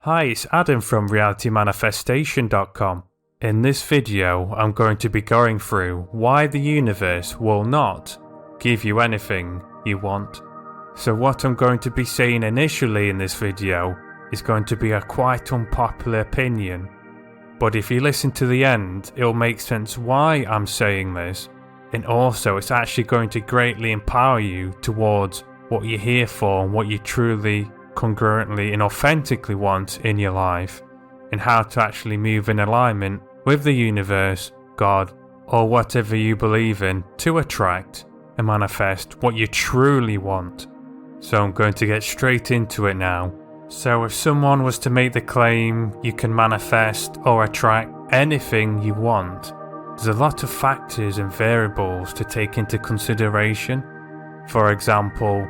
Hi, it's Adam from realitymanifestation.com. In this video, I'm going to be going through why the universe will not give you anything you want. So what I'm going to be saying initially in this video is going to be a quite unpopular opinion. But if you listen to the end, it'll make sense why I'm saying this. And also, it's actually going to greatly empower you towards what you're here for and what you truly, congruently and authentically want in your life, and how to actually move in alignment with the universe, God, or whatever you believe in to attract and manifest what you truly want. So I'm going to get straight into it now. So if someone was to make the claim you can manifest or attract anything you want, there's a lot of factors and variables to take into consideration. For example,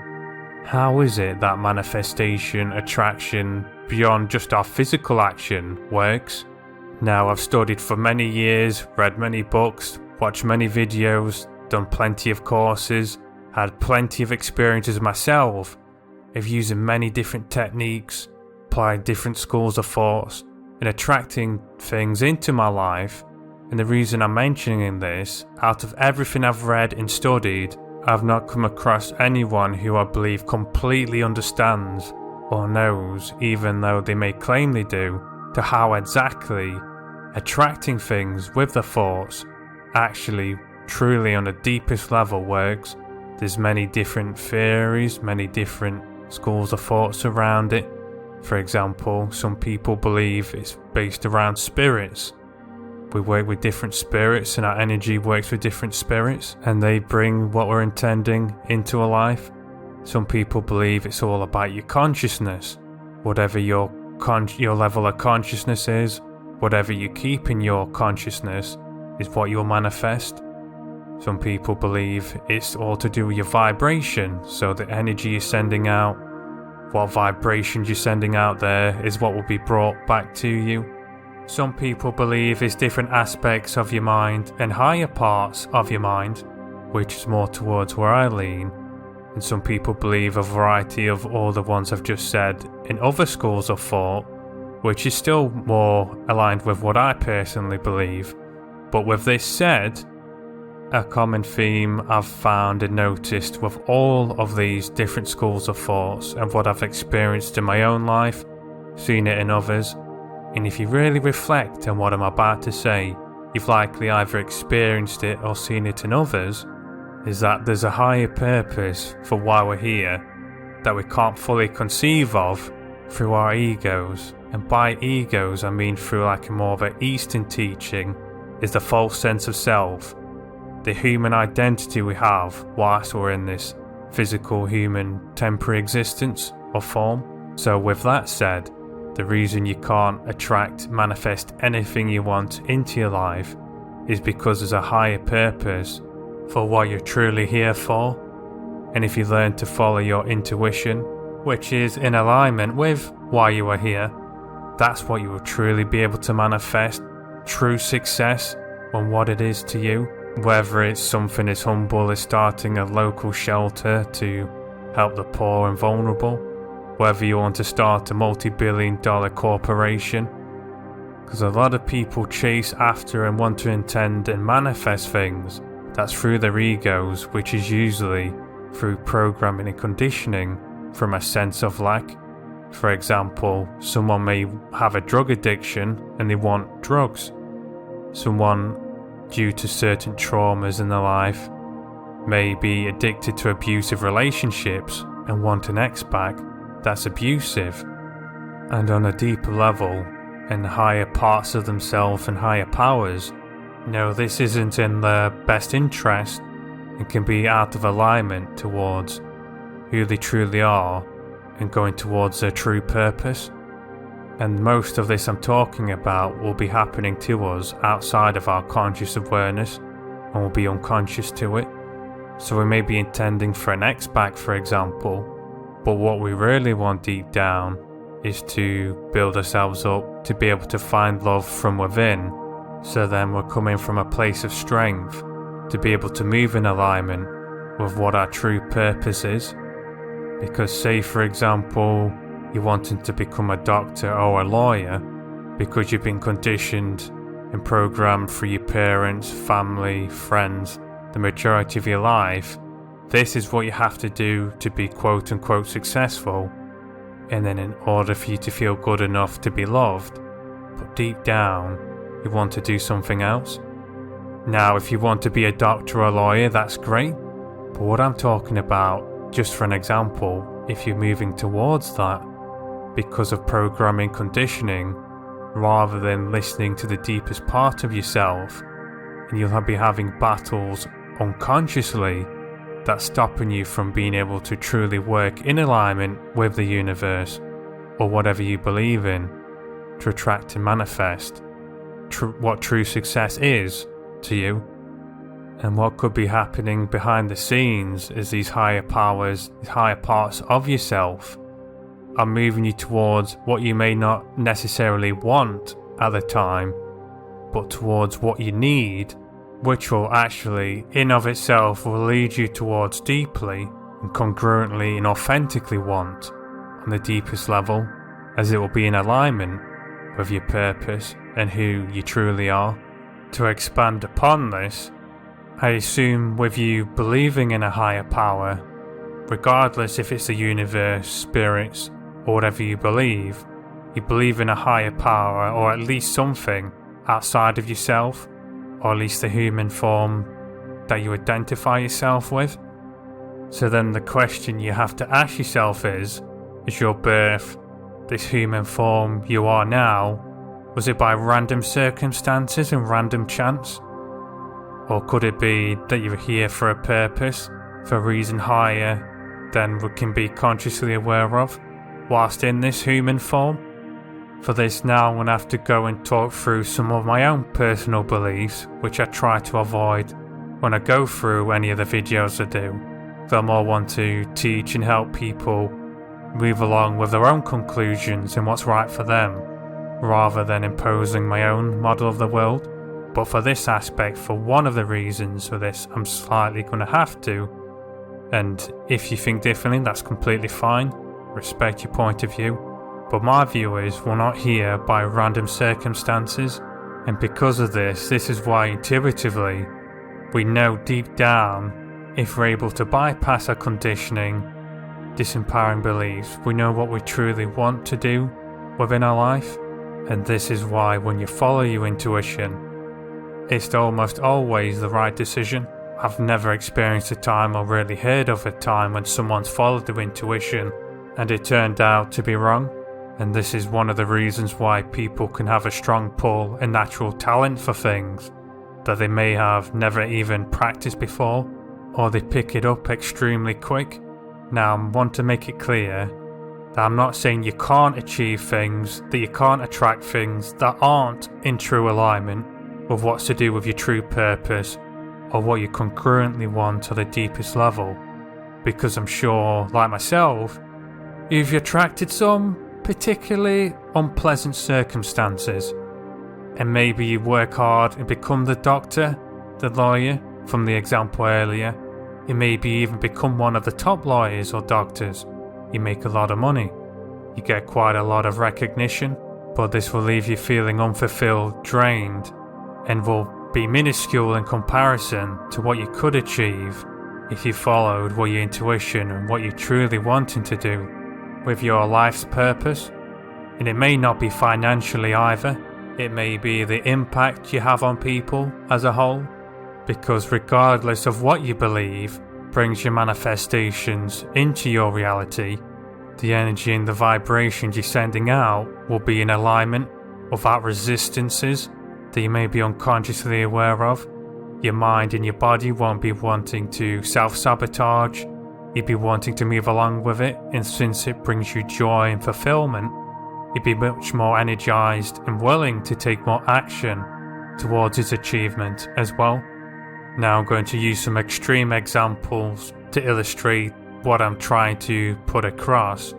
how is it that manifestation, attraction, beyond just our physical action, works? Now, I've studied for many years, read many books, watched many videos, done plenty of courses, had plenty of experiences myself of using many different techniques, applied different schools of thoughts, and attracting things into my life. And the reason I'm mentioning this, out of everything I've read and studied, I've not come across anyone who I believe completely understands or knows, even though they may claim they do, to how exactly attracting things with the thoughts actually truly on the deepest level works. There's many different theories, many different schools of thoughts around it. For example, some people believe it's based around spirits. We work with different spirits and our energy works with different spirits, and they bring what we're intending into a life. Some people believe it's all about your consciousness. Whatever your level of consciousness is, whatever you keep in your consciousness is what you'll manifest. Some people believe it's all to do with your vibration, so the energy you're sending out, what vibrations you're sending out there is what will be brought back to you. Some people believe it's different aspects of your mind and higher parts of your mind, which is more towards where I lean. And some people believe a variety of all the ones I've just said in other schools of thought, which is still more aligned with what I personally believe. But with this said, a common theme I've found and noticed with all of these different schools of thoughts and what I've experienced in my own life, seen it in others, and if you really reflect on what I'm about to say, you've likely either experienced it or seen it in others, is that there's a higher purpose for why we're here that we can't fully conceive of through our egos. And by egos I mean through like a more of an Eastern teaching, is the false sense of self, the human identity we have whilst we're in this physical human temporary existence or form. So with that said, the reason you can't manifest anything you want into your life is because there's a higher purpose for what you're truly here for. And if you learn to follow your intuition, which is in alignment with why you are here, that's what you will truly be able to manifest true success on what it is to you. Whether it's something as humble as starting a local shelter to help the poor and vulnerable, whether you want to start a multi-billion-dollar corporation, because a lot of people chase after and want to intend and manifest things that's through their egos, which is usually through programming and conditioning from a sense of lack. For example, someone may have a drug addiction and they want drugs. Someone, due to certain traumas in their life, may be addicted to abusive relationships and want an ex back that's abusive. And on a deeper level, in higher parts of themselves and higher powers, know this isn't in their best interest and can be out of alignment towards who they truly are and going towards their true purpose. And most of this I'm talking about will be happening to us outside of our conscious awareness and will be unconscious to it. So we may be intending for an ex-back, for example, but what we really want deep down is to build ourselves up to be able to find love from within. So then we're coming from a place of strength to be able to move in alignment with what our true purpose is. Because say for example, you wanting to become a doctor or a lawyer because you've been conditioned and programmed through your parents, family, friends, the majority of your life. This is what you have to do to be quote unquote successful, and then in order for you to feel good enough to be loved, but deep down you want to do something else. Now, if you want to be a doctor or a lawyer, that's great, but what I'm talking about, just for an example, if you're moving towards that because of programming conditioning rather than listening to the deepest part of yourself, and you'll be having battles unconsciously that's stopping you from being able to truly work in alignment with the universe or whatever you believe in to attract and manifest what true success is to you. And what could be happening behind the scenes is these higher powers, these higher parts of yourself are moving you towards what you may not necessarily want at the time, but towards what you need, which will actually in of itself will lead you towards deeply and congruently and authentically want on the deepest level, as it will be in alignment with your purpose and who you truly are. To expand upon this, I assume with you believing in a higher power, regardless if it's the universe, spirits, or whatever you believe in a higher power, or at least something outside of yourself, or at least the human form that you identify yourself with. So then the question you have to ask yourself is your birth, this human form you are now, was it by random circumstances and random chance? Or could it be that you're here for a purpose, for a reason higher than we can be consciously aware of, whilst in this human form? For this now I'm going to have to go and talk through some of my own personal beliefs, which I try to avoid when I go through any of the videos I do. So I more want to teach and help people move along with their own conclusions and what's right for them, rather than imposing my own model of the world. But for this aspect, for one of the reasons for this, I'm slightly going to have to. And if you think differently, that's completely fine. Respect your point of view. But my view is we're not here by random circumstances. And because of this is why intuitively, we know deep down, if we're able to bypass our conditioning, disempowering beliefs, we know what we truly want to do within our life. And this is why when you follow your intuition, it's almost always the right decision. I've never experienced a time or really heard of a time when someone's followed their intuition and it turned out to be wrong. And this is one of the reasons why people can have a strong pull and natural talent for things that they may have never even practiced before, or they pick it up extremely quick. Now, I want to make it clear that I'm not saying you can't achieve things, that you can't attract things that aren't in true alignment with what's to do with your true purpose or what you congruently want at the deepest level. Because I'm sure, like myself, you've attracted some particularly unpleasant circumstances, and maybe you work hard and become the doctor, the lawyer, from the example earlier. You maybe even become one of the top lawyers or doctors. You make a lot of money. You get quite a lot of recognition, but this will leave you feeling unfulfilled, drained, and will be minuscule in comparison to what you could achieve if you followed what your intuition and what you're truly wanting to do with your life's purpose. And it may not be financially either. It may be the impact you have on people as a whole, because regardless of what you believe brings your manifestations into your reality, the energy and the vibrations you're sending out will be in alignment without resistances that you may be unconsciously aware of. Your mind and your body won't be wanting to self-sabotage. You'd be wanting to move along with it, and since it brings you joy and fulfillment, you'd be much more energized and willing to take more action towards its achievement as well. Now I'm going to use some extreme examples to illustrate what I'm trying to put across.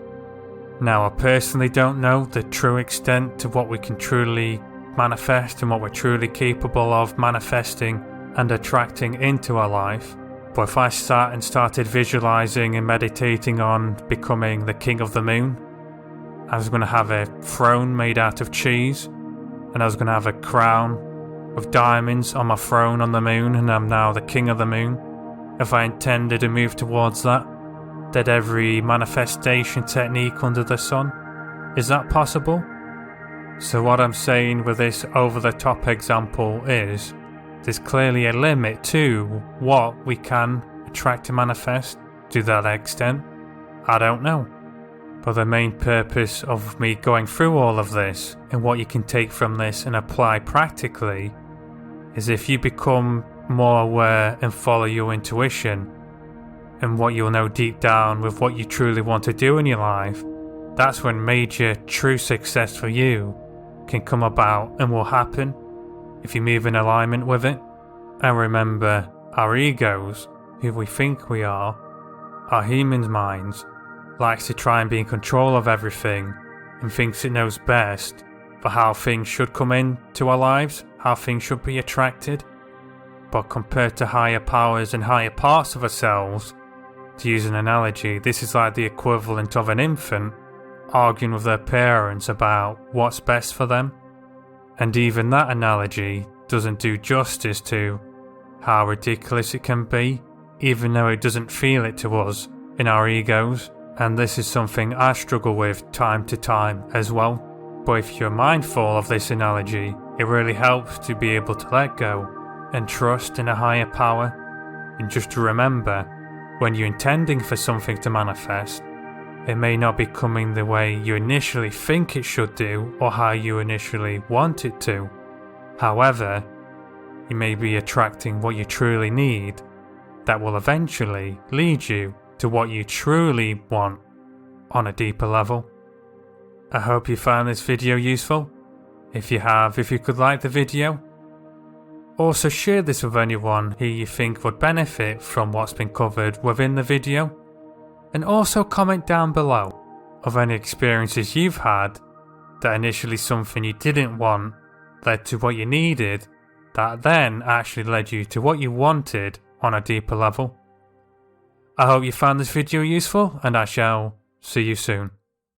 Now, I personally don't know the true extent to what we can truly manifest and what we're truly capable of manifesting and attracting into our life. But if I started visualizing and meditating on becoming the king of the moon, I was going to have a throne made out of cheese, and I was going to have a crown with diamonds on my throne on the moon, and I'm now the king of the moon. If I intended to move towards that, did every manifestation technique under the sun? Is that possible? So what I'm saying with this over-the-top example is, there's clearly a limit to what we can attract to manifest. To that extent, I don't know. But the main purpose of me going through all of this, and what you can take from this and apply practically, is if you become more aware and follow your intuition, and what you'll know deep down with what you truly want to do in your life, that's when major true success for you can come about and will happen if you move in alignment with it. And remember, our egos, who we think we are, our human minds, likes to try and be in control of everything and thinks it knows best for how things should come into our lives, how things should be attracted. But compared to higher powers and higher parts of ourselves, to use an analogy, this is like the equivalent of an infant arguing with their parents about what's best for them. And even that analogy doesn't do justice to how ridiculous it can be, even though it doesn't feel it to us in our egos. And this is something I struggle with time to time as well. But if you're mindful of this analogy, it really helps to be able to let go and trust in a higher power. And just to remember, when you're intending for something to manifest, it may not be coming the way you initially think it should do or how you initially want it to. However, you may be attracting what you truly need that will eventually lead you to what you truly want on a deeper level. I hope you found this video useful. If you have, if you could like the video, also share this with anyone who you think would benefit from what's been covered within the video. And also comment down below of any experiences you've had that initially something you didn't want led to what you needed, that then actually led you to what you wanted on a deeper level. I hope you found this video useful, and I shall see you soon.